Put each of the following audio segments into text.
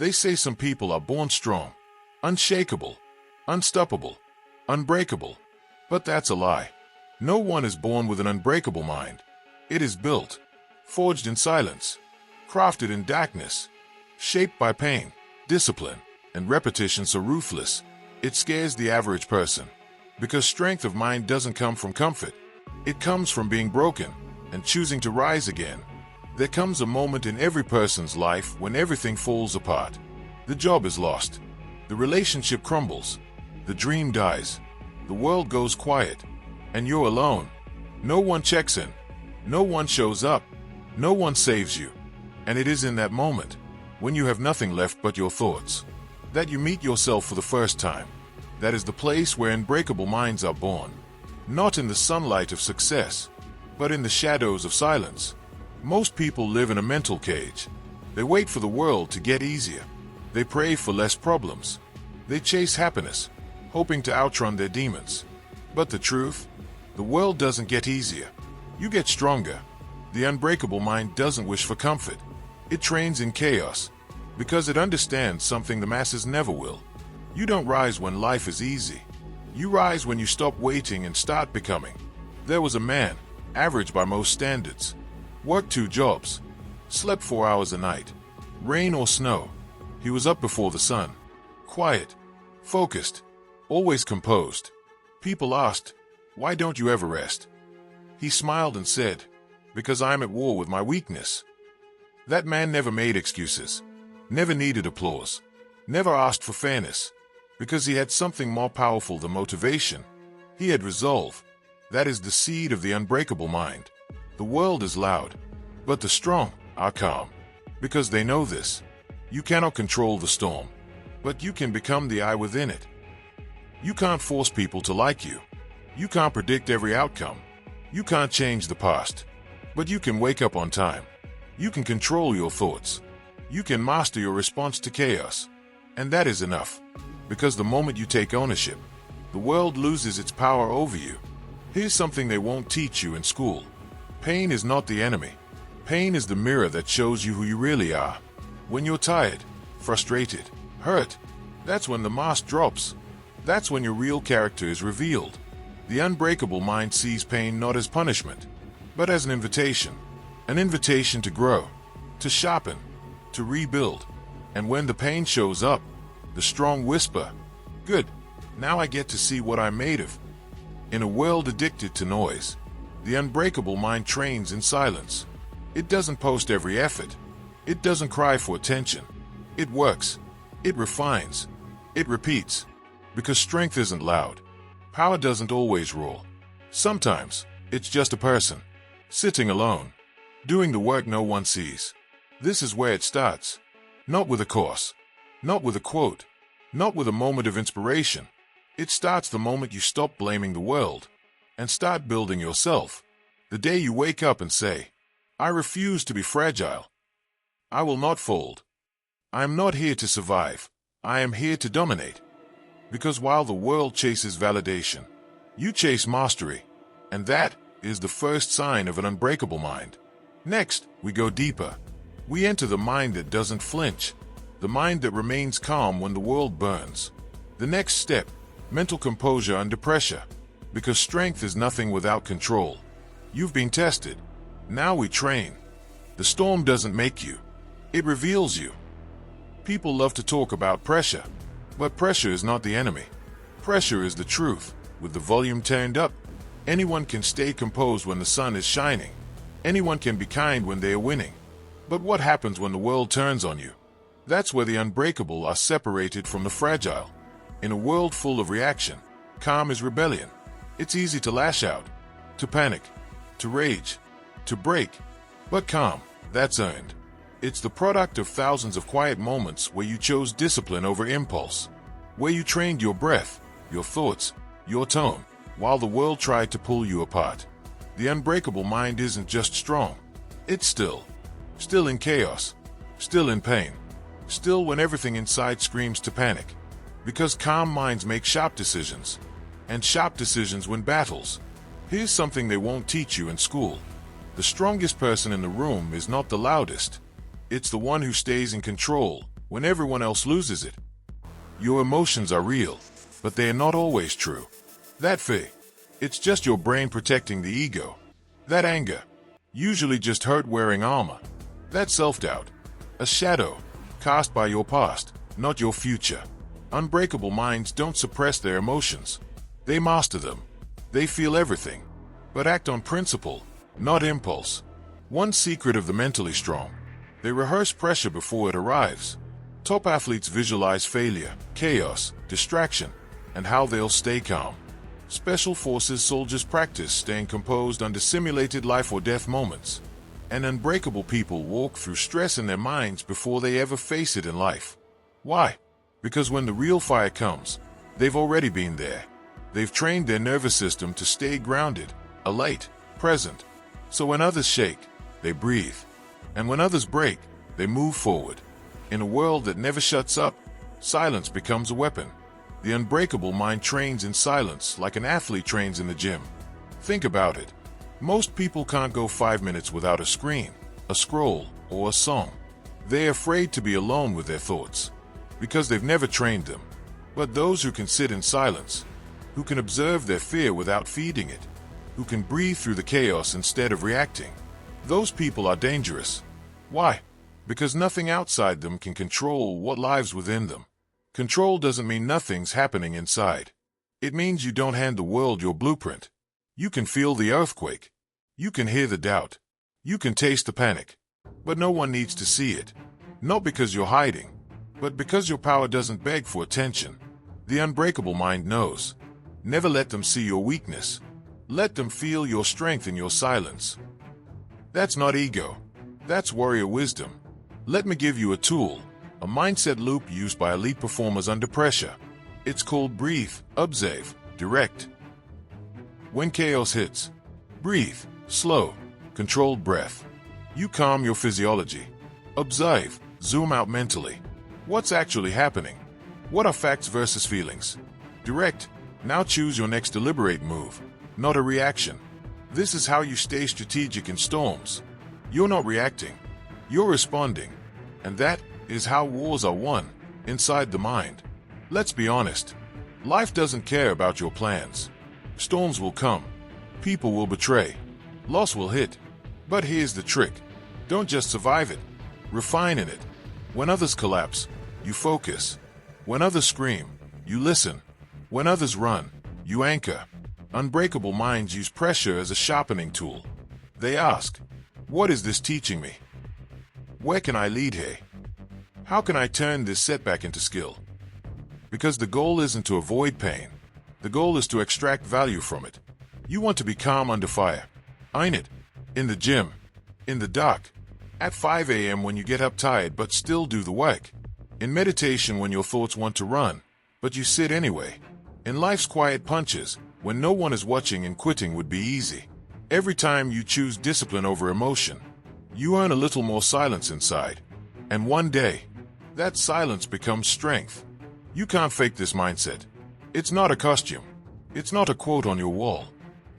They say some people are born strong, unshakable, unstoppable, unbreakable. But that's a lie. No one is born with an unbreakable mind. It is built, forged in silence, crafted in darkness, shaped by pain, discipline, and repetition so ruthless, it scares the average person. Because strength of mind doesn't come from comfort. It comes from being broken and choosing to rise again. There comes a moment in every person's life when everything falls apart. The job is lost. The relationship crumbles. The dream dies. The world goes quiet. And you're alone. No one checks in. No one shows up. No one saves you. And it is in that moment, when you have nothing left but your thoughts, that you meet yourself for the first time. That is the place where unbreakable minds are born. Not in the sunlight of success, but in the shadows of silence. Most people live in a mental cage. They wait for the world to get easier. They pray for less problems. They chase happiness, hoping to outrun their demons. But the truth? The world doesn't get easier. You get stronger. The unbreakable mind doesn't wish for comfort. It trains in chaos, because it understands something the masses never will. You don't rise when life is easy. You rise when you stop waiting and start becoming. There was a man, average by most standards, worked 2 jobs, slept 4 hours a night, rain or snow. He was up before the sun, quiet, focused, always composed. People asked, "Why don't you ever rest?" He smiled and said, "Because I'm at war with my weakness." That man never made excuses, never needed applause, never asked for fairness, because he had something more powerful than motivation. He had resolve. That is the seed of the unbreakable mind. The world is loud, but the strong are calm, because they know this. You cannot control the storm, but you can become the eye within it. You can't force people to like you. You can't predict every outcome. You can't change the past, but you can wake up on time. You can control your thoughts. You can master your response to chaos. And that is enough, because the moment you take ownership, the world loses its power over you. Here's something they won't teach you in school. Pain is not the enemy. Pain is the mirror that shows you who you really are. When you're tired, frustrated, hurt, that's when the mask drops. That's when your real character is revealed. The unbreakable mind sees pain not as punishment, but as an invitation to grow, to sharpen, to rebuild. And when the pain shows up, the strong whisper, "Good, now I get to see what I'm made of." In a world addicted to noise, the unbreakable mind trains in silence. It doesn't post every effort. It doesn't cry for attention. It works. It refines. It repeats. Because strength isn't loud. Power doesn't always roar. Sometimes, it's just a person, sitting alone, doing the work no one sees. This is where it starts. Not with a course. Not with a quote. Not with a moment of inspiration. It starts the moment you stop blaming the world and start building yourself. The day you wake up and say, "I refuse to be fragile. I will not fold. I am not here to survive. I am here to dominate." Because while the world chases validation, you chase mastery. And that is the first sign of an unbreakable mind. Next, we go deeper. We enter the mind that doesn't flinch. The mind that remains calm when the world burns. The next step, mental composure under pressure. Because strength is nothing without control. You've been tested. Now we train. The storm doesn't make you. It reveals you. People love to talk about pressure. But pressure is not the enemy. Pressure is the truth. With the volume turned up, anyone can stay composed when the sun is shining. Anyone can be kind when they are winning. But what happens when the world turns on you? That's where the unbreakable are separated from the fragile. In a world full of reaction, calm is rebellion. It's easy to lash out, to panic, to rage, to break. But calm, that's earned. It's the product of thousands of quiet moments where you chose discipline over impulse, where you trained your breath, your thoughts, your tone, while the world tried to pull you apart. The unbreakable mind isn't just strong. It's still in chaos, still in pain, still when everything inside screams to panic. Because calm minds make sharp decisions, and sharp decisions win battles. Here's something they won't teach you in school. The strongest person in the room is not the loudest. It's the one who stays in control, when everyone else loses it. Your emotions are real, but they are not always true. That fear, it's just your brain protecting the ego. That anger, usually just hurt wearing armor. That self-doubt, a shadow cast by your past, not your future. Unbreakable minds don't suppress their emotions. They master them. They feel everything, but act on principle, not impulse. One secret of the mentally strong: they rehearse pressure before it arrives. Top athletes visualize failure, chaos, distraction, and how they'll stay calm. Special forces soldiers practice staying composed under simulated life or death moments. And unbreakable people walk through stress in their minds before they ever face it in life. Why? Because when the real fire comes, they've already been there. They've trained their nervous system to stay grounded, alert, present. So when others shake, they breathe. And when others break, they move forward. In a world that never shuts up, silence becomes a weapon. The unbreakable mind trains in silence like an athlete trains in the gym. Think about it. Most people can't go 5 minutes without a screen, a scroll, or a song. They're afraid to be alone with their thoughts, because they've never trained them. But those who can sit in silence, who can observe their fear without feeding it, who can breathe through the chaos instead of reacting, those people are dangerous. Why? Because nothing outside them can control what lives within them. Control doesn't mean nothing's happening inside. It means you don't hand the world your blueprint. You can feel the earthquake. You can hear the doubt. You can taste the panic. But no one needs to see it. Not because you're hiding, but because your power doesn't beg for attention. The unbreakable mind knows. Never let them see your weakness. Let them feel your strength in your silence. That's not ego. That's warrior wisdom. Let me give you a tool, a mindset loop used by elite performers under pressure. It's called breathe, observe, direct. When chaos hits, breathe, slow, controlled breath. You calm your physiology. Observe, zoom out mentally. What's actually happening? What are facts versus feelings? Direct, now choose your next deliberate move, not a reaction. This is how you stay strategic in storms. You're not reacting, you're responding. And that is how wars are won, inside the mind. Let's be honest. Life doesn't care about your plans. Storms will come. People will betray. Loss will hit. But here's the trick. Don't just survive it. Refine in it. When others collapse, you focus. When others scream, you listen. When others run, you anchor. Unbreakable minds use pressure as a sharpening tool. They ask, what is this teaching me? Where can I lead here? How can I turn this setback into skill? Because the goal isn't to avoid pain. The goal is to extract value from it. You want to be calm under fire. Earn it. In the gym. In the dark. At 5 a.m. when you get up tired but still do the work. In meditation when your thoughts want to run, but you sit anyway. In life's quiet punches, when no one is watching and quitting would be easy. Every time you choose discipline over emotion, you earn a little more silence inside. And one day, that silence becomes strength. You can't fake this mindset. It's not a costume. It's not a quote on your wall.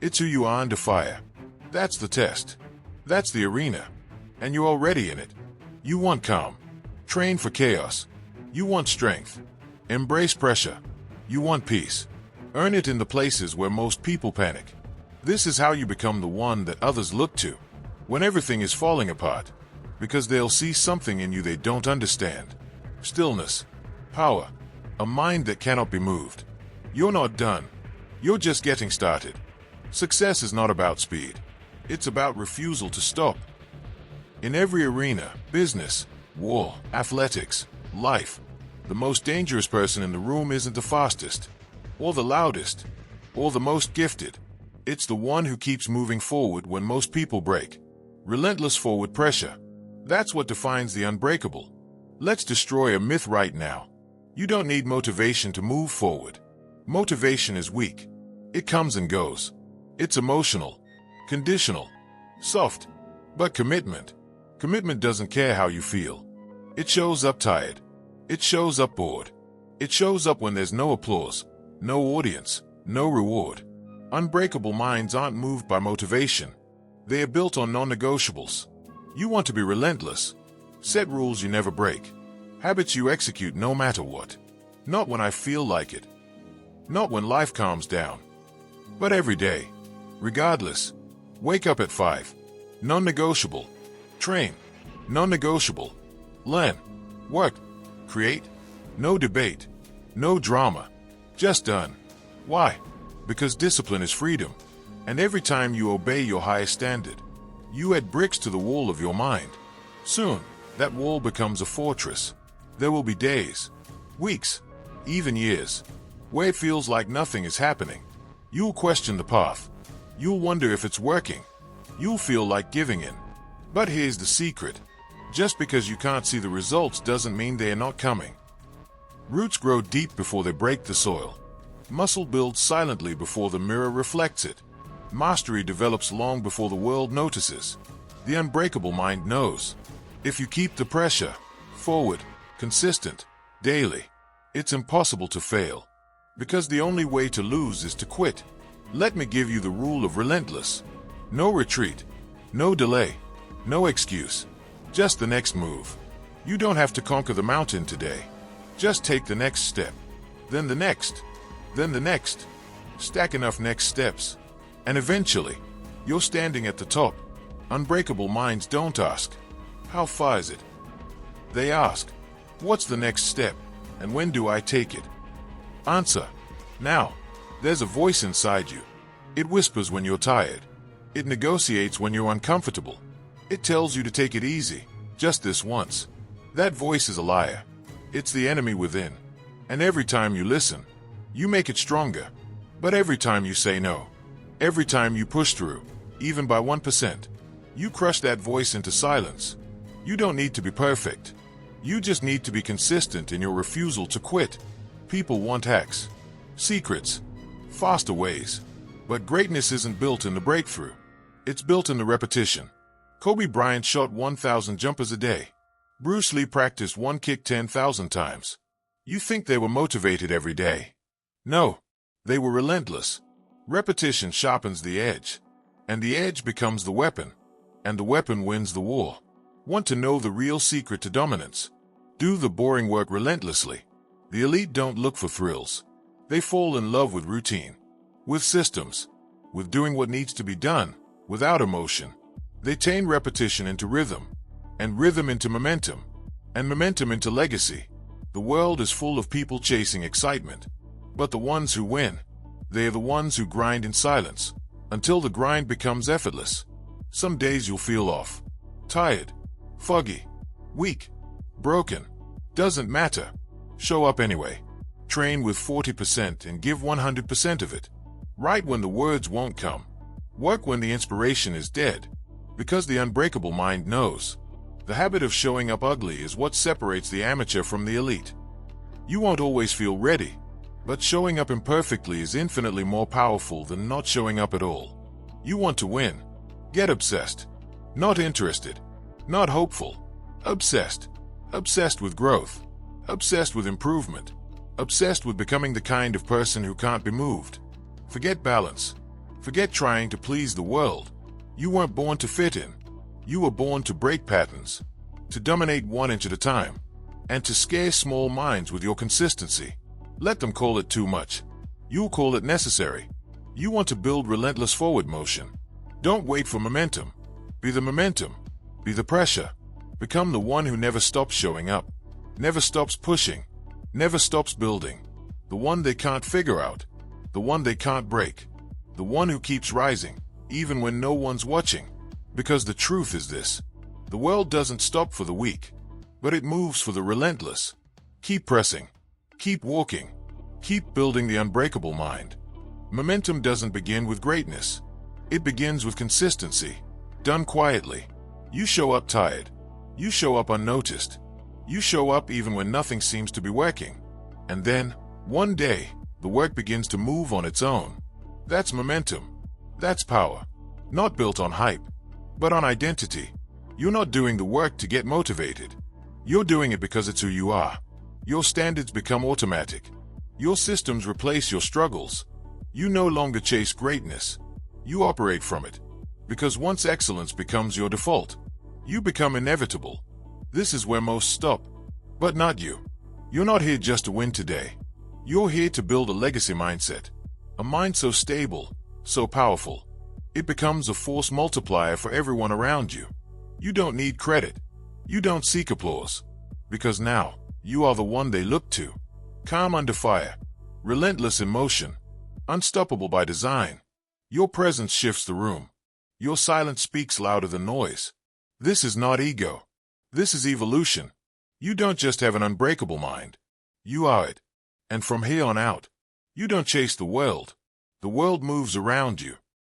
It's who you are under fire. That's the test. That's the arena. And you're already in it. You want calm. Train for chaos. You want strength. Embrace pressure. You want peace. Earn it in the places where most people panic. This is how you become the one that others look to when everything is falling apart, because they'll see something in you they don't understand. Stillness. Power. A mind that cannot be moved. You're not done. You're just getting started. Success is not about speed. It's about refusal to stop. In every arena, business, war, athletics, life, the most dangerous person in the room isn't the fastest, or the loudest, or the most gifted. It's the one who keeps moving forward when most people break. Relentless forward pressure. That's what defines the unbreakable. Let's destroy a myth right now. You don't need motivation to move forward. Motivation is weak. It comes and goes. It's emotional, conditional, soft. But commitment doesn't care how you feel. It shows up tired. It shows up bored. It shows up when there's no applause, no audience, no reward. Unbreakable minds aren't moved by motivation. They are built on non-negotiables. You want to be relentless. Set rules you never break. Habits you execute no matter what. Not when I feel like it. Not when life calms down. But every day. Regardless. Wake up at 5. Non-negotiable. Train. Non-negotiable. Learn. Work. Create. No debate. No drama. Just done. Why? Because discipline is freedom. And every time you obey your highest standard, you add bricks to the wall of your mind. Soon, that wall becomes a fortress. There will be days, weeks, even years, where it feels like nothing is happening. You'll question the path. You'll wonder if it's working. You'll feel like giving in. But here's the secret. Just because you can't see the results doesn't mean they are not coming. Roots grow deep before they break the soil. Muscle builds silently before the mirror reflects it. Mastery develops long before the world notices. The unbreakable mind knows. If you keep the pressure, forward, consistent, daily, it's impossible to fail. Because the only way to lose is to quit. Let me give you the rule of Relentless. No retreat, no delay, no excuse. Just the next move. You don't have to conquer the mountain today. Just take the next step. Then the next. Then the next. Stack enough next steps. And eventually, you're standing at the top. Unbreakable minds don't ask, how far is it? They ask, what's the next step, and when do I take it? Answer, now. There's a voice inside you. It whispers when you're tired. It negotiates when you're uncomfortable. It tells you to take it easy, just this once. That voice is a liar. It's the enemy within. And every time you listen, you make it stronger. But every time you say no, every time you push through, even by 1%, you crush that voice into silence. You don't need to be perfect. You just need to be consistent in your refusal to quit. People want hacks, secrets, faster ways. But greatness isn't built in the breakthrough. It's built in the repetition. Kobe Bryant shot 1,000 jumpers a day. Bruce Lee practiced one kick 10,000 times. You think they were motivated every day? No, they were relentless. Repetition sharpens the edge, and the edge becomes the weapon, and the weapon wins the war. Want to know the real secret to dominance? Do the boring work relentlessly. The elite don't look for thrills. They fall in love with routine, with systems, with doing what needs to be done, without emotion. They turn repetition into rhythm, and rhythm into momentum, and momentum into legacy. The world is full of people chasing excitement, but the ones who win, they are the ones who grind in silence, until the grind becomes effortless. Some days you'll feel off, tired, foggy, weak, broken. Doesn't matter. Show up anyway. Train with 40% and give 100% of it. Write when the words won't come. Work when the inspiration is dead. Because the unbreakable mind knows. The habit of showing up ugly is what separates the amateur from the elite. You won't always feel ready, but showing up imperfectly is infinitely more powerful than not showing up at all. You want to win. Get obsessed. Not interested. Not hopeful. Obsessed. Obsessed with growth. Obsessed with improvement. Obsessed with becoming the kind of person who can't be moved. Forget balance. Forget trying to please the world. You weren't born to fit in. You were born to break patterns, to dominate 1 inch at a time, and to scare small minds with your consistency. Let them call it too much. You'll call it necessary. You want to build relentless forward motion. Don't wait for momentum. Be the momentum. Be the pressure. Become the one who never stops showing up, never stops pushing, never stops building. The one they can't figure out. The one they can't break. The one who keeps rising, even when no one's watching. Because the truth is this. The world doesn't stop for the weak, but it moves for the relentless. Keep pressing. Keep walking. Keep building the unbreakable mind. Momentum doesn't begin with greatness. It begins with consistency, done quietly. You show up tired. You show up unnoticed. You show up even when nothing seems to be working. And then, one day, the work begins to move on its own. That's momentum. That's power. Not built on hype, but on identity. You're not doing the work to get motivated. You're doing it because it's who you are. Your standards become automatic. Your systems replace your struggles. You no longer chase greatness. You operate from it. Because once excellence becomes your default, you become inevitable. This is where most stop. But not you. You're not here just to win today. You're here to build a legacy mindset. A mind so stable, so powerful, it becomes a force multiplier for everyone around you. You don't need credit. You don't seek applause. Because now, you are the one they look to. Calm under fire. Relentless in motion. Unstoppable by design. Your presence shifts the room. Your silence speaks louder than noise. This is not ego. This is evolution. You don't just have an unbreakable mind. You are it. And from here on out, you don't chase the world. The world moves around you.